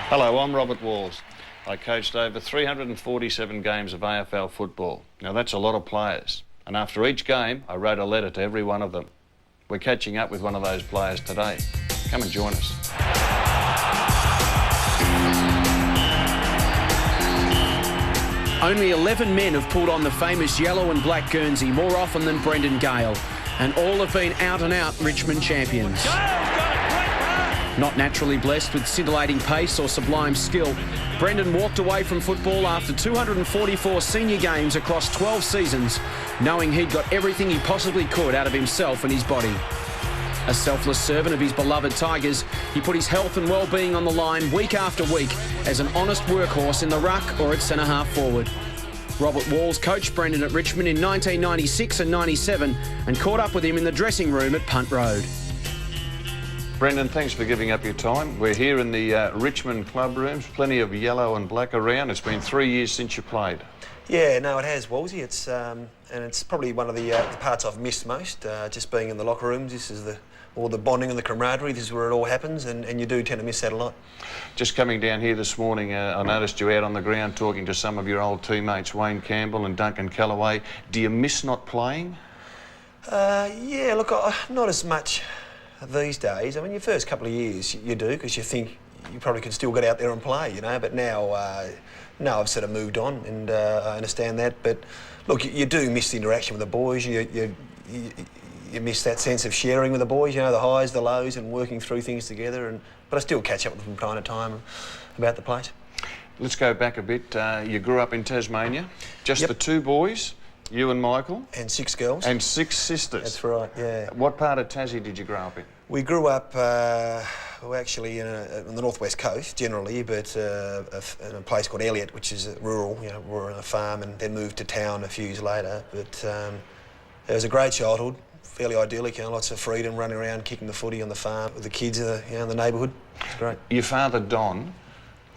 Hello, I'm Robert Walls. I coached over 347 games of AFL football. Now that's a lot of players. And after each game, I wrote a letter to every one of them. We're catching up with one of those players today. Come and join us. Only 11 men have pulled on the famous yellow and black Guernsey more often than Brendon Gale, and all have been out-and-out Richmond champions. Not naturally blessed with scintillating pace or sublime skill, Brendon walked away from football after 244 senior games across 12 seasons, knowing he'd got everything he possibly could out of himself and his body. A selfless servant of his beloved Tigers, he put his health and well-being on the line week after week as an honest workhorse in the ruck or at centre-half forward. Robert Walls coached Brendon at Richmond in 1996 and 97 and caught up with him in the dressing room at Punt Road. Brendon, thanks for giving up your time. We're here in the Richmond club rooms, plenty of yellow and black around. It's been 3 years since you played. Yeah, no, it has, Wolsey. And it's probably one of the parts I've missed most, just being in the locker rooms. This is all the bonding and the camaraderie. This is where it all happens, and you do tend to miss that a lot. Just coming down here this morning, I noticed you out on the ground talking to some of your old teammates, Wayne Campbell and Duncan Callaway. Do you miss not playing? Yeah, look, not as much these days. I mean, your first couple of years you do, because you think you probably could still get out there and play, you know, but now, no, I've sort of moved on, and I understand that. But look, you do miss the interaction with the boys. You miss that sense of sharing with the boys, you know, the highs, the lows, and working through things together. But I still catch up with them from time to time about the place. Let's go back a bit. You grew up in Tasmania, just Yep. the two boys, you and Michael. And 6 girls. And 6 sisters. That's right, yeah. What part of Tassie did you grow up in? We grew up, well, actually on the northwest coast generally, but in a place called Elliot, which is rural. You know, we were on a farm and then moved to town a few years later. But it was a great childhood, fairly idyllic. You know, lots of freedom, running around, kicking the footy on the farm with the kids, in the neighbourhood. It's great. Your father, Don,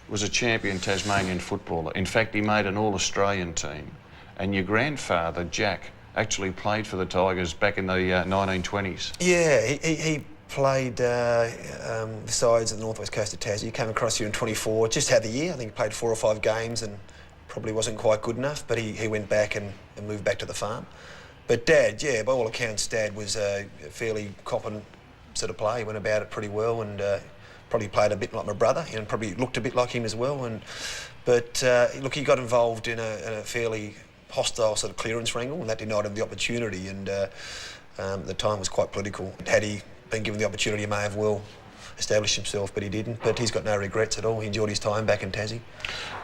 was a champion Tasmanian footballer. In fact, he made an All-Australian team. And your grandfather, Jack, actually played for the Tigers back in the 1920s. Yeah, he played the sides of the northwest coast of Tassie. He came across here in 24, just had the year. I think he played 4 or 5 games and probably wasn't quite good enough, but he went back and moved back to the farm. But Dad, yeah, by all accounts, Dad was a fairly copping sort of player. He went about it pretty well, and probably played a bit like my brother, and probably looked a bit like him as well. But look, he got involved in a fairly hostile sort of clearance wrangle, and that denied him the opportunity, and the time was quite political. Had he been given the opportunity, he may have well established himself, but he didn't. But he's got no regrets at all. He enjoyed his time back in Tassie.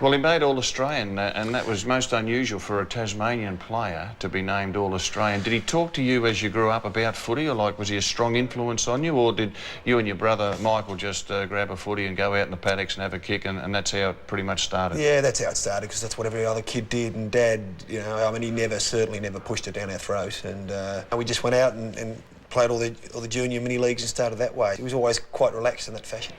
Well, he made All-Australian, and that was most unusual for a Tasmanian player to be named All-Australian. Did he talk to you as you grew up about footy, or was he a strong influence on you, or did you and your brother Michael just grab a footy and go out in the paddocks and have a kick, and that's how it pretty much started? Yeah, that's how it started, because that's what every other kid did. And Dad, you know, I mean, he certainly never pushed it down our throat. And we just went out and played all the junior mini leagues and started that way. He was always quite relaxed in that fashion.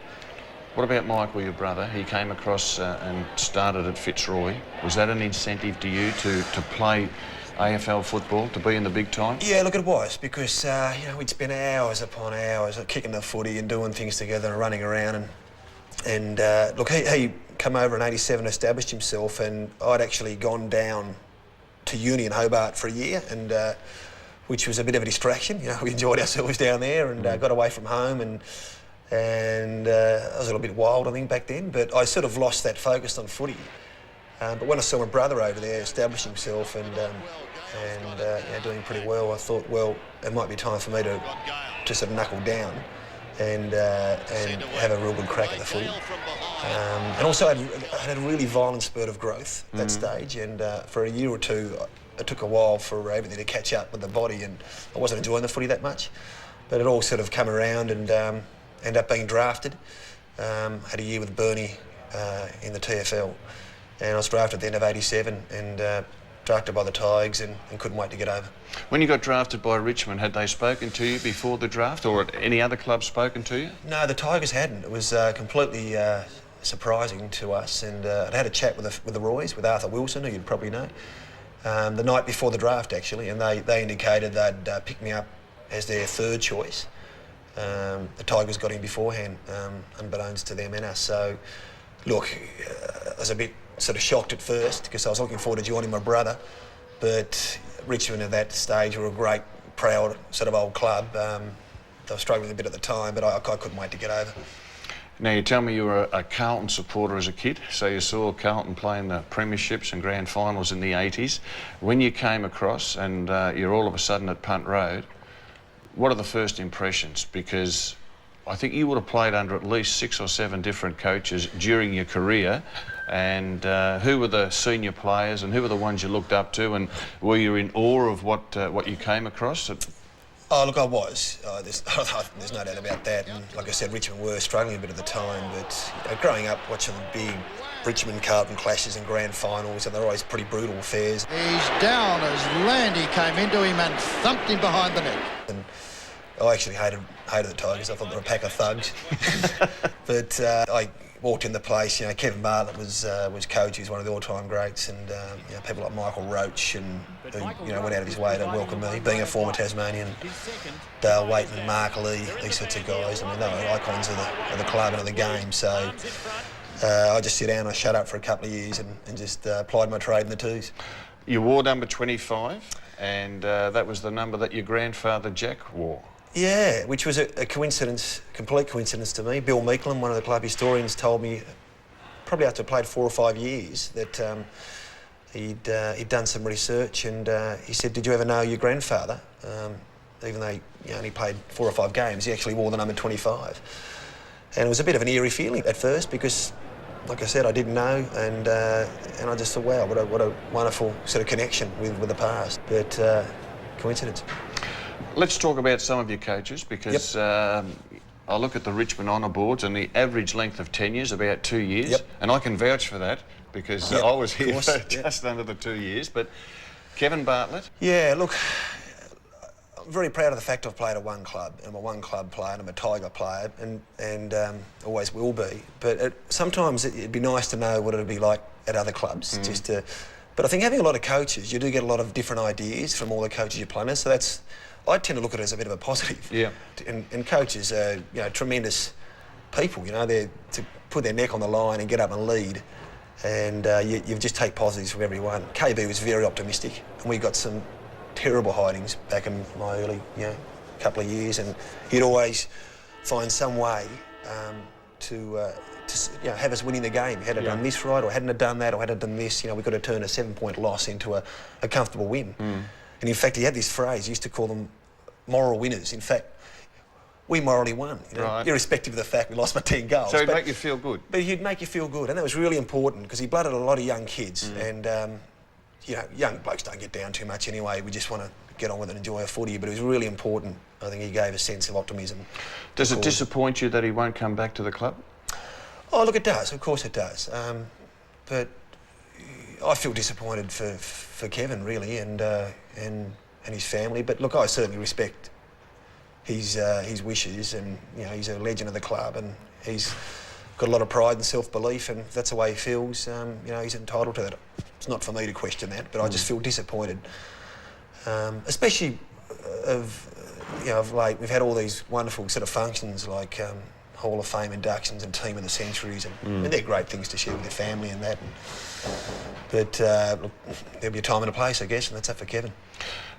What about Michael, your brother? He came across and started at Fitzroy. Was that an incentive to you to play AFL football, to be in the big time? Yeah, look, it was, because you know, we'd spend hours upon hours kicking the footy and doing things together and running around. And look, he came over in '87, established himself, and I'd actually gone down to uni in Hobart for a year, and which was a bit of a distraction. You know, we enjoyed ourselves down there and got away from home, and I was a little bit wild, I think, back then. But I sort of lost that focus on footy. But when I saw my brother over there establish himself and you know, doing pretty well, I thought, well, it might be time for me to sort of knuckle down and have a real good crack at the footy. And also I had a really violent spurt of growth at that stage, and for a year or two, it took a while for everything to catch up with the body, and I wasn't enjoying the footy that much. But it all sort of come around, and ended up being drafted. Had a year with Bernie in the TFL, and I was drafted at the end of '87, and drafted by the Tigers, and couldn't wait to get over. When you got drafted by Richmond, had they spoken to you before the draft, or had any other club spoken to you? No, the Tigers hadn't. It was completely surprising to us, and I'd had a chat with the Roys, with Arthur Wilson, who you'd probably know, the night before the draft, actually, and they indicated they'd pick me up as their 3rd choice. The Tigers got him beforehand, unbeknownst to them and us. So, look, I was a bit sort of shocked at first because I was looking forward to joining my brother, but Richmond at that stage were a great, proud sort of old club. They were struggling a bit at the time, but I couldn't wait to get over. Now, you tell me you were a Carlton supporter as a kid, so you saw Carlton playing the premierships and grand finals in the 80s. When you came across and you're all of a sudden at Punt Road, what are the first impressions? Because I think you would have played under at least 6 or 7 different coaches during your career, and who were the senior players and who were the ones you looked up to, and were you in awe of what you came across? Oh, look, I was. There's no doubt about that. And like I said, Richmond were struggling a bit at the time, but growing up watching the big Richmond-Carlton clashes and grand finals, and they're always pretty brutal affairs. He's down as Landy came into him and thumped him behind the neck. And I actually hated the Tigers. I thought they were a pack of thugs. But I walked in the place. Kevin Bartlett was coach. He was one of the all-time greats, and people like Michael Roach and who went out of his way to welcome me, being a former Tasmanian. Dale Waiton, Mark Lee, these sorts of guys. I mean, they were icons of the club and of the game. So I just sit down, I shut up for a couple of years and just plied my trade in the twos. You wore number 25, and that was the number that your grandfather Jack wore. Yeah, which was a coincidence, complete coincidence to me. Bill Meekland, one of the club historians, told me probably after I played 4 or 5 years that he'd done some research, and he said, "Did you ever know your grandfather? Even though he only played 4 or 5 games, he actually wore the number 25." And it was a bit of an eerie feeling at first because, like I said, I didn't know, and I just thought, wow, what a wonderful sort of connection with the past. But coincidence. Let's talk about some of your coaches, because I look at the Richmond honour boards and the average length of tenure is about 2 years, and I can vouch for that because I was here for just under the 2 years. But Kevin Bartlett? Yeah, look, I'm very proud of the fact I've played at one club. I'm a one-club player and I'm a Tiger player, and always will be. But sometimes it'd be nice to know what it'd be like at other clubs, just to... But I think having a lot of coaches, you do get a lot of different ideas from all the coaches you play with, so that's... I tend to look at it as a bit of a positive. Yeah. And coaches are, tremendous people. They're to put their neck on the line and get up and lead. And you just take positives from everyone. KB was very optimistic, and we got some terrible hidings back in my early, couple of years. And he'd always find some way to have us winning the game. Had I done this right, or hadn't I done that, or had I done this, we could have turned a 7-point loss into a comfortable win. And in fact, he had this phrase, he used to call them moral winners. In fact, we morally won, irrespective of the fact we lost by 10 goals. So he'd make you feel good? But he'd make you feel good, and that was really important because he blooded a lot of young kids, and, young blokes don't get down too much anyway. We just want to get on with it and enjoy our footy, but it was really important. I think he gave a sense of optimism. Does it disappoint you that he won't come back to the club? Oh, look, it does. Of course it does. But I feel disappointed for Kevin, really, and his family. But look, I certainly respect his wishes, and he's a legend of the club, and he's got a lot of pride and self-belief, and if that's the way he feels, he's entitled to that. It's not for me to question that, but I just feel disappointed, especially of late. We've had all these wonderful sort of functions like Hall of Fame inductions and Team of the Centuries, and they're great things to share with your family and that. But look, there'll be a time and a place, I guess, and that's up for Kevin.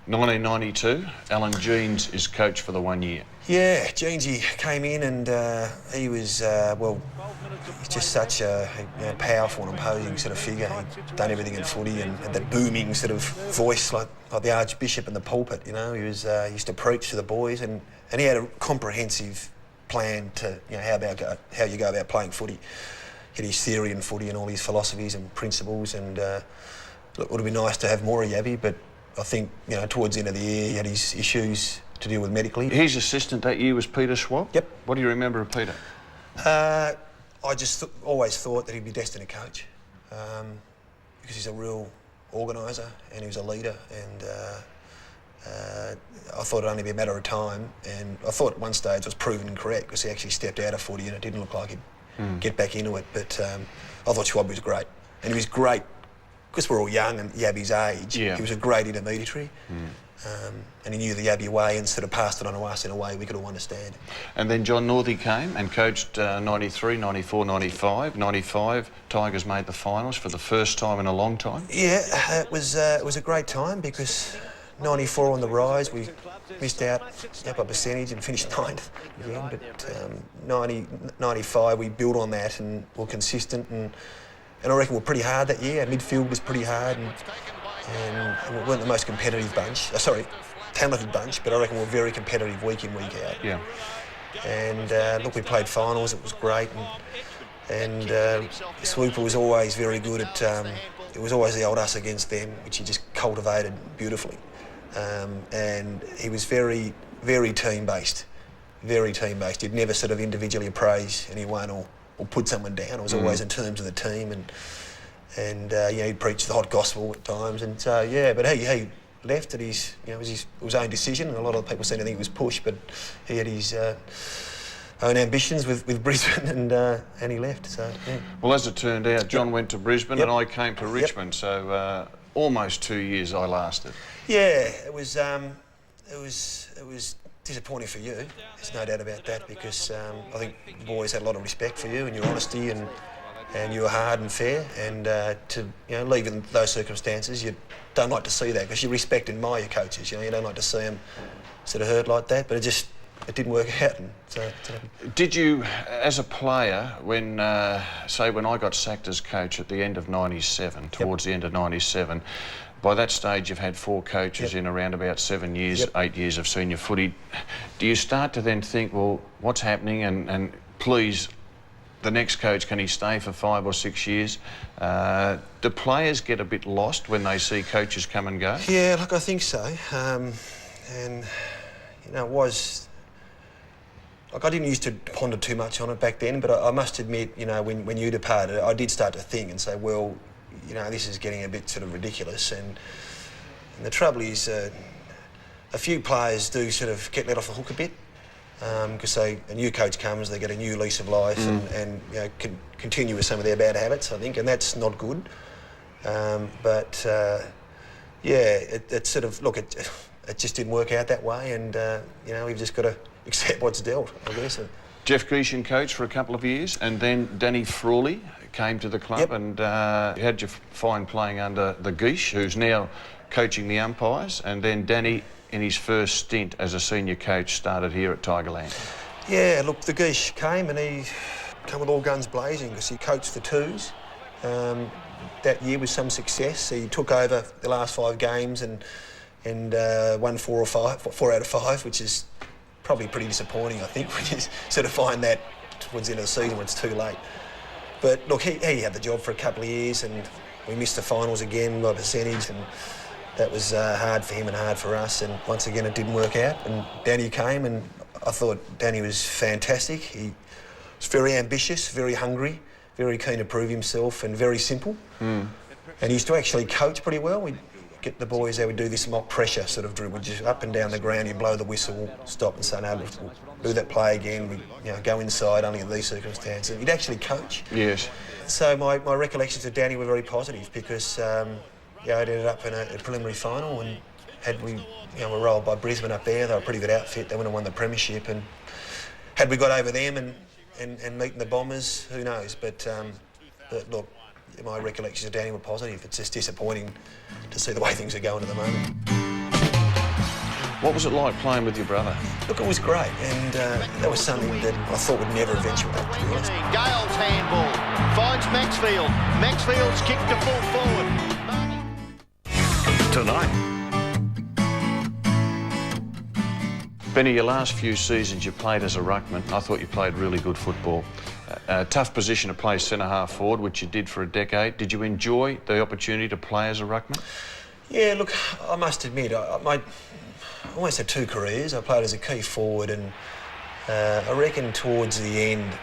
1992, Alan Jeans is coach for the 1 year. Yeah, Jeansy came in, and he was, he's just such a powerful and imposing sort of figure. He'd done everything in footy, and had that booming sort of voice like the Archbishop in the pulpit, He was, he used to preach to the boys, and he had a comprehensive plan to, how you go about playing footy. He had his theory in footy and all his philosophies and principles, and look, it would have been nice to have more of Yabby, but I think, towards the end of the year, he had his issues to deal with medically. His assistant that year was Peter Schwab? Yep. What do you remember of Peter? I just always thought that he'd be destined to coach, because he's a real organiser and he was a leader, and I thought it'd only be a matter of time, and I thought at one stage was proven incorrect because he actually stepped out of footy and it didn't look like he'd get back into it, but I thought Schwab was great, and he was great because we're all young and Yabby's age. Yeah. He was a great intermediary. And he knew the Abbey way and sort of passed it on to us in a way we could all understand. And then John Northey came and coached 93, 94, 95. 95, Tigers made the finals for the first time in a long time. Yeah, it was a great time because 94 on the rise, we missed out by percentage and finished 9th again. But 95, we built on that and were consistent, and I reckon we're pretty hard that year. Our midfield was pretty hard, and we weren't the most competitive bunch. Talented bunch, but I reckon we're very competitive week in, week out. Yeah. And look, we played finals. It was great, and Swooper was always very good at. It was always the old us against them, which he just cultivated beautifully. And he was very, very team-based. Very team-based. He'd never sort of individually appraise anyone or put someone down. It was always in terms of the team, and he'd preach the hot gospel at times. And so but he left at his, it was his own decision, and a lot of people seemed to think he was pushed, but he had his own ambitions with Brisbane, and he left. So yeah. Well, as it turned out, John went to Brisbane, and I came to Richmond. Yep. So almost 2 years I lasted. Yeah, it was disappointing for you. There's no doubt about that, because I think the boys had a lot of respect for you and your honesty, and you were hard and fair. And to leave in those circumstances, you don't like to see that, because you respect and admire your coaches. You don't like to see them sort of hurt like that. But it didn't work out. And so did you, as a player, when I got sacked as coach at the end of '97, towards the end of '97. By that stage, you've had 4 coaches in around about 7 years, 8 years of senior footy. Do you start to then think, well, what's happening? And please, the next coach, can he stay for 5 or 6 years? Do players get a bit lost when they see coaches come and go? Yeah, look, I think so. And, it was... Like, I didn't used to ponder too much on it back then, but I must admit, when you departed, I did start to think and say, well, this is getting a bit sort of ridiculous. And the trouble is, a few players do sort of get let off the hook a bit, because a new coach comes, they get a new lease of life, and can continue with some of their bad habits, I think, and that's not good. It sort of, look, it just didn't work out that way, and we've just got to accept what's dealt, I guess. Jeff Grecian coached for a couple of years, and then Danny Frawley came to the club, and you had your fine playing under the Geesh, who's now coaching the umpires, and then Danny, in his first stint as a senior coach, started here at Tigerland. Yeah, look, the Geesh came, and he came with all guns blazing, because he coached the twos that year with some success. He took over the last 5 games and won 4 out of 5, which is probably pretty disappointing, I think, when you sort of find that towards the end of the season when it's too late. But look, he had the job for a couple of years, and we missed the finals again by percentage, and that was hard for him and hard for us. And once again, it didn't work out. And Danny came, and I thought Danny was fantastic. He was very ambitious, very hungry, very keen to prove himself, and very simple. And he used to actually coach pretty well. We'd get the boys there, we'd do this mock pressure sort of drill. We'd just up and down the ground, you blow the whistle, stop and say, no, we'll do that play again. We go inside only in these circumstances. He'd actually coach. Yes. So my recollections of Danny were very positive, because it ended up in a preliminary final, and had we were rolled by Brisbane up there. They were a pretty good outfit. They went and won the premiership, and had we got over them and meeting the Bombers, who knows? But look, my recollections of Danny were positive. It's just disappointing to see the way things are going at the moment. What was it like playing with your brother? Look, it was great, and that was something that I thought would never eventuate, to be honest. Gale's handball finds Maxfield. Maxfield's kick to full forward. Tonight. Benny, your last few seasons you played as a ruckman. I thought you played really good football. Tough position to play centre-half forward, which you did for a decade. Did you enjoy the opportunity to play as a ruckman? Yeah, look, I must admit, I almost had 2 careers. I played as a key forward, and I reckon towards the end,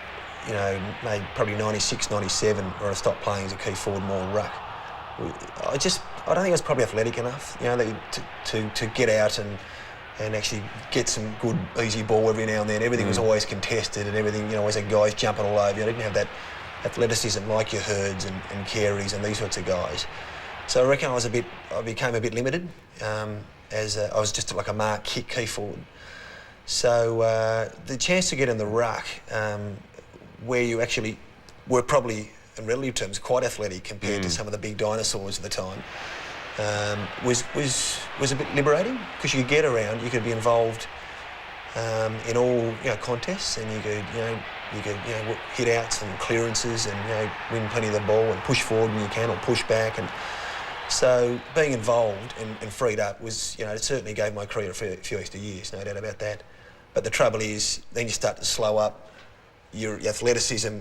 maybe probably 96, 97, where I stopped playing as a key forward more in ruck. I don't think I was probably athletic enough, to get out and actually get some good, easy ball every now and then. Everything was always contested, and everything, always had guys jumping all over you. I didn't have that athleticism like your Herds and Careys and these sorts of guys. So I reckon I became a bit limited. I was just like a mark key forward. So the chance to get in the ruck, where you actually were probably, in relative terms, quite athletic compared to some of the big dinosaurs at the time, was a bit liberating, because you could get around, you could be involved in all contests, and you could hit outs and clearances and win plenty of the ball and push forward when you can, or push back. And so being involved and freed up was, it certainly gave my career a few extra years, no doubt about that. But the trouble is, then you start to slow up. Your athleticism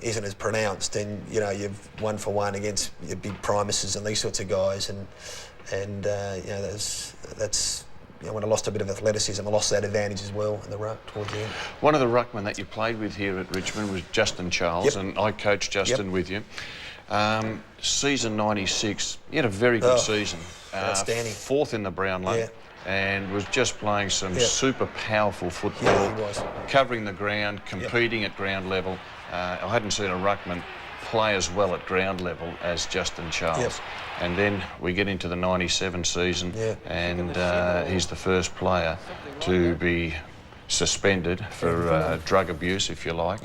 isn't as pronounced, and you're 1 for 1 against your big primuses and these sorts of guys, and that's when I lost a bit of athleticism, I lost that advantage as well in the ruck towards the end. One of the ruckmen that you played with here at Richmond was Justin Charles, Yep. and I coached Justin with you. Season 96, he had a very good season. Outstanding. 4th in the Brownlow. Yeah. And was just playing some super powerful football. Yeah, he was. Covering the ground, competing at ground level. I hadn't seen a ruckman play as well at ground level as Justin Charles. Yep. And then we get into the 97 season, and he's the first player to be suspended for drug abuse, if you like.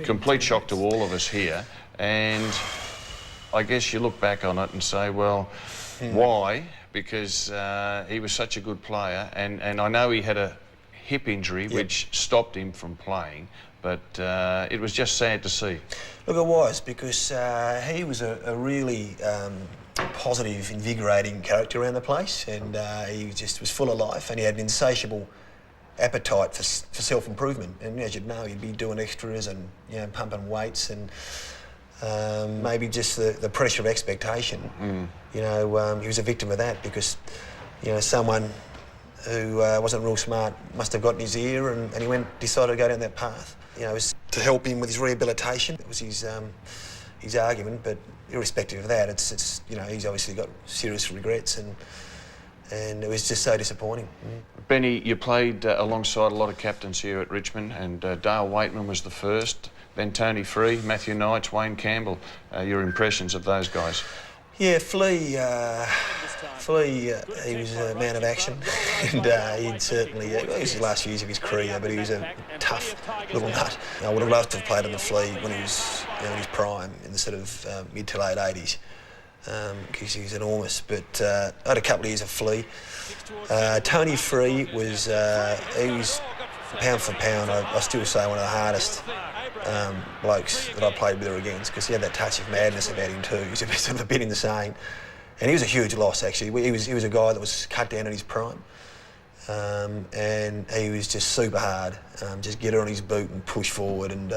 Complete shock to all of us here. And I guess you look back on it and say, well, why? Because he was such a good player, and I know he had a hip injury which stopped him from playing, but it was just sad to see. Look, it was, because he was a really positive, invigorating character around the place, and he just was full of life, and he had an insatiable appetite for self-improvement. And as you'd know, he'd be doing extras and pumping weights, and maybe just the pressure of expectation. He was a victim of that, because someone who wasn't real smart must have got in his ear, and he decided to go down that path. It was to help him with his rehabilitation. It was his argument, but irrespective of that, it's he's obviously got serious regrets, and it was just so disappointing. Benny, you played alongside a lot of captains here at Richmond, and Dale Waitman was the first, then Tony Free, Matthew Knights, Wayne Campbell. Your impressions of those guys? Yeah, Flea, he was a man of action, and he'd certainly, it was his last years of his career, but he was a tough little nut. I would have loved to have played on the Flea when he was in his prime, in the sort of mid to late 80s, because he was enormous. But I had a couple of years of Flea. Tony Free was, he was pound for pound, I still say one of the hardest blokes that I played with or against, because he had that touch of madness about him too. He was sort of a bit insane, and he was a huge loss actually. He was a guy that was cut down in his prime, and he was just super hard. Just get on his boot and push forward. And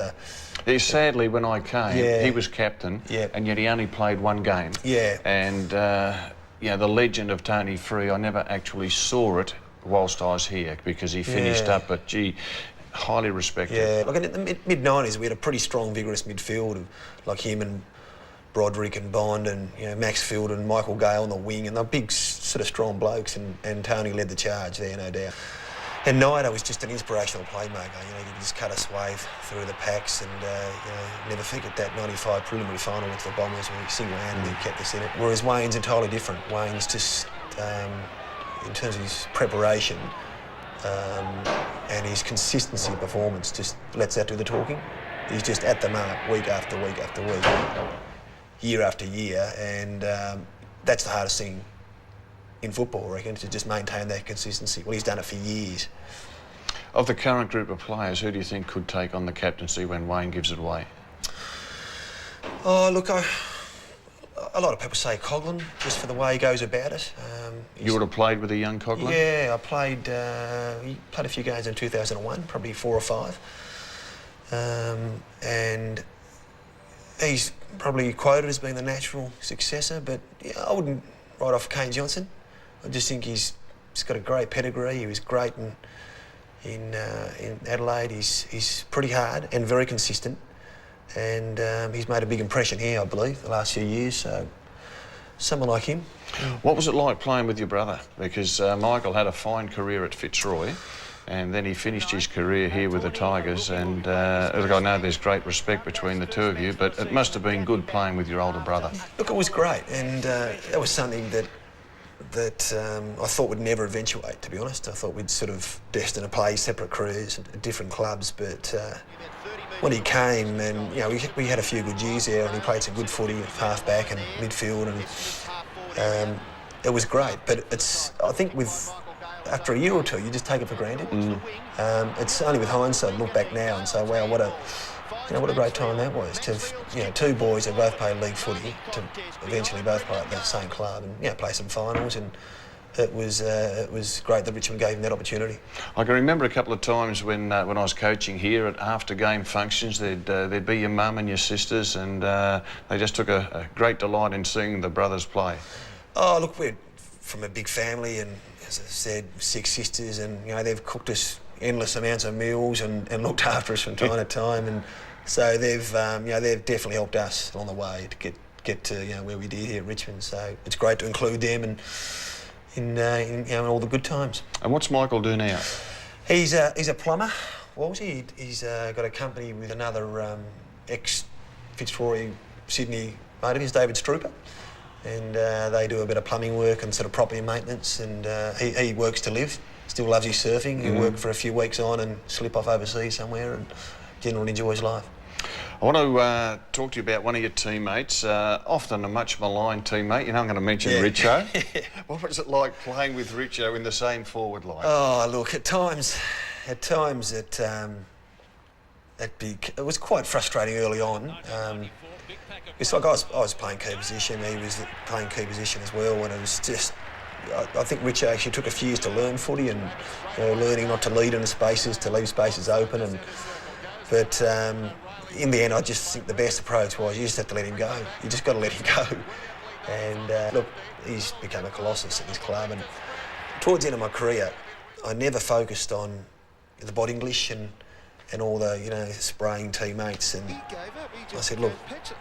sadly, when I came, he was captain, and yet he only played one game. And the legend of Tony Free, I never actually saw it whilst I was here, because he finished up, but gee, highly respected. Yeah, like in the mid-90s, we had a pretty strong, vigorous midfield of like him and Broderick and Bond and Maxfield and Michael Gale on the wing, and they're big, sort of strong blokes, and Tony led the charge there, no doubt. And Nida was just an inspirational playmaker. He could just cut a swathe through the packs, and never forget that 95 preliminary final with the Bombers where he single-handedly kept us in it. Whereas Wayne's entirely different. Wayne's just, in terms of his preparation, and his consistency of performance, just lets that do the talking. He's just at the mark week after week after week, year after year, and that's the hardest thing in football, I reckon, to just maintain that consistency. Well, he's done it for years. Of the current group of players, who do you think could take on the captaincy when Wayne gives it away? Oh, look, a lot of people say Coughlin, just for the way he goes about it. You would have played with a young Coughlin? Yeah, I played a few games in 2001, probably 4 or 5. And he's probably quoted as being the natural successor, but I wouldn't write off Kane Johnson. I just think he's got a great pedigree. He was great in Adelaide. He's pretty hard and very consistent, and he's made a big impression here, I believe, the last few years. So someone like him. What was it like playing with your brother? Because Michael had a fine career at Fitzroy, and then he finished his career here with the Tigers, and look, I know there's great respect between the two of you, but it must have been good playing with your older brother. Look, it was great, and that was something that that I thought would never eventuate, to be honest. I thought we'd sort of destined to play separate careers at different clubs, but when he came, and we had a few good years there, and he played some good footy at half-back and midfield, and it was great. But I think after a year or two, you just take it for granted. It's only with hindsight, look back now and say, wow, what a great time that was to have, two boys that both played league footy to eventually both play at the same club and play some finals, and it was great that Richmond gave him that opportunity. I can remember a couple of times when I was coaching here at after-game functions, there'd be your mum and your sisters, and they just took a great delight in seeing the brothers play. Oh, look, we're from a big family, and as I said, 6 sisters, and they've cooked us endless amounts of meals and looked after us from time to time, and so they've definitely helped us along the way to get to where we did here at Richmond. So it's great to include them and in all the good times. And what's Michael do now? He's a plumber. Wolsey. He's got a company with another ex-Fitzroy Sydney mate of his, David Strooper, and they do a bit of plumbing work and sort of property maintenance, and he works to live. Still loves his surfing. He'll work for a few weeks on and slip off overseas somewhere, and generally enjoys life. I want to talk to you about one of your teammates, often a much maligned teammate. I'm going to mention Richo. What was it like playing with Richo in the same forward line? Oh, look, at times it was quite frustrating early on. It's like I was playing key position, he was playing key position as well, and it was just, I think Richo actually took a few years to learn footy and learning not to lead in spaces, to leave spaces open, but in the end, I just think the best approach was you just have to let him go. You just got to let him go. And look, he's become a colossus at this club. And towards the end of my career, I never focused on the body English and all the spraying teammates. And I said, look,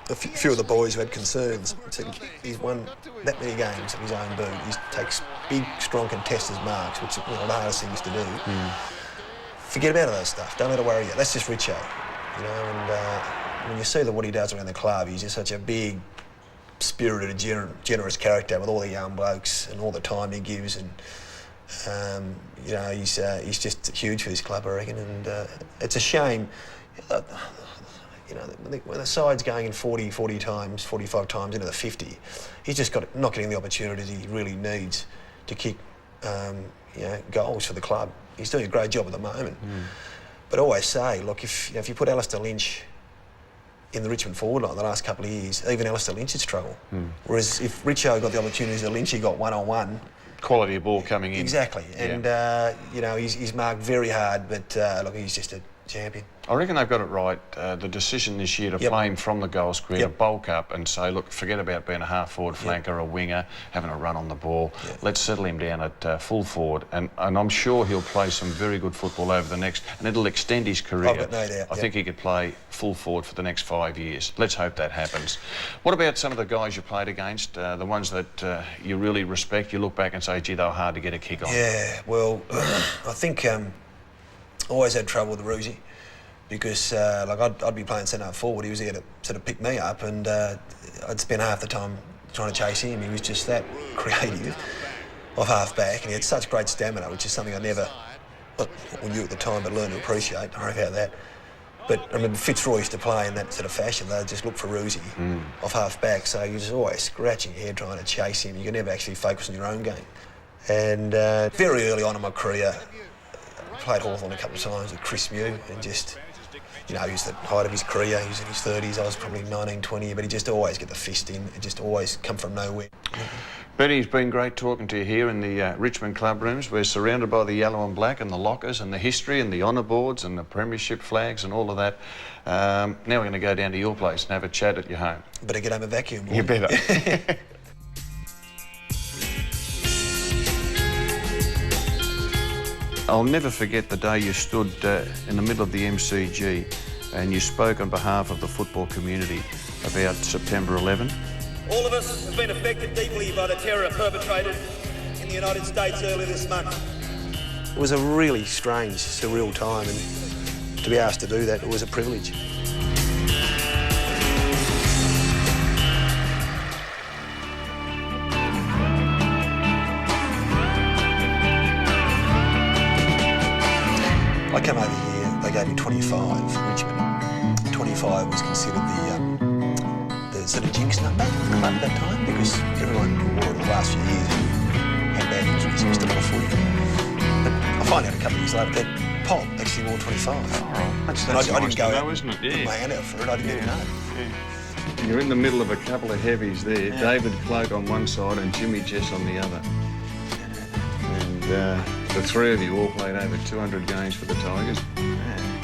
a few of the boys who had concerns, I said, he's won that many games of his own boot. He takes big, strong contesters' marks, which are the hardest things to do. Forget about all that stuff. Don't let it worry you. That's just Richo. And when you see what he does around the club, he's just such a big, spirited, generous character with all the young blokes and all the time he gives, and he's just huge for this club, I reckon. And it's a shame, when the side's going in 40 times, 45 times into the 50, he's just not getting the opportunities he really needs to kick goals for the club. He's doing a great job at the moment. But I always say, look, if you put Alistair Lynch in the Richmond forward line the last couple of years, even Alistair Lynch would struggle. Whereas if Richo got the opportunities that Lynchy got one-on-one... Quality of ball coming in. Exactly. And, he's marked very hard, but, look, he's just a champion. I reckon they've got it right. The decision this year to play him from the goal square, to bulk up and say, look, forget about being a half-forward flanker, a winger, having a run on the ball. Let's settle him down at full forward. And I'm sure he'll play some very good football over the next... And it'll extend his career. I've got no doubt. I think he could play full forward for the next 5 years. Let's hope that happens. What about some of the guys you played against, the ones that you really respect? You look back and say, gee, they were hard to get a kick on. Yeah, well, I think I always had trouble with Roosie. Because I'd be playing centre forward, he was there to sort of pick me up, and I'd spend half the time trying to chase him. He was just that creative off half back, and he had such great stamina, which is something I never knew at the time, but learned to appreciate. Don't worry about that. But I mean, Fitzroy used to play in that sort of fashion. They'd just look for Roosie off half back, so you're just always scratching your head trying to chase him. You can never actually focus on your own game. And very early on in my career, I played Hawthorn a couple of times with Chris Mew, and just. He was at the height of his career, he was in his 30s, I was probably 19, 20, but he just always get the fist in, it just always come from nowhere. Benny, it's been great talking to you here in the Richmond club rooms. We're surrounded by the yellow and black and the lockers and the history and the honour boards and the premiership flags and all of that. Now we're going to go down to your place and have a chat at your home. Better get home a vacuum. You better. I'll never forget the day you stood in the middle of the MCG and you spoke on behalf of the football community about September 11. All of us have been affected deeply by the terror perpetrated in the United States earlier this month. It was a really strange, surreal time, and to be asked to do that, it was a privilege. I came over here, they gave me 25 in Richmond. 25 was considered the sort of jinx number at the club at that time because everyone who wore it the last few years had bad injuries and missed a lot of footy. But I find out a couple of years later that Pop actually wore 25. All right. That's I nice didn't to go know, out isn't it? with Yeah. my hand out for it, I didn't even know. Yeah. You're in the middle of a couple of heavies there. Yeah. David Cloak on one side and Jimmy Jess on the other. And the three of you all played over 200 games for the Tigers. Yeah.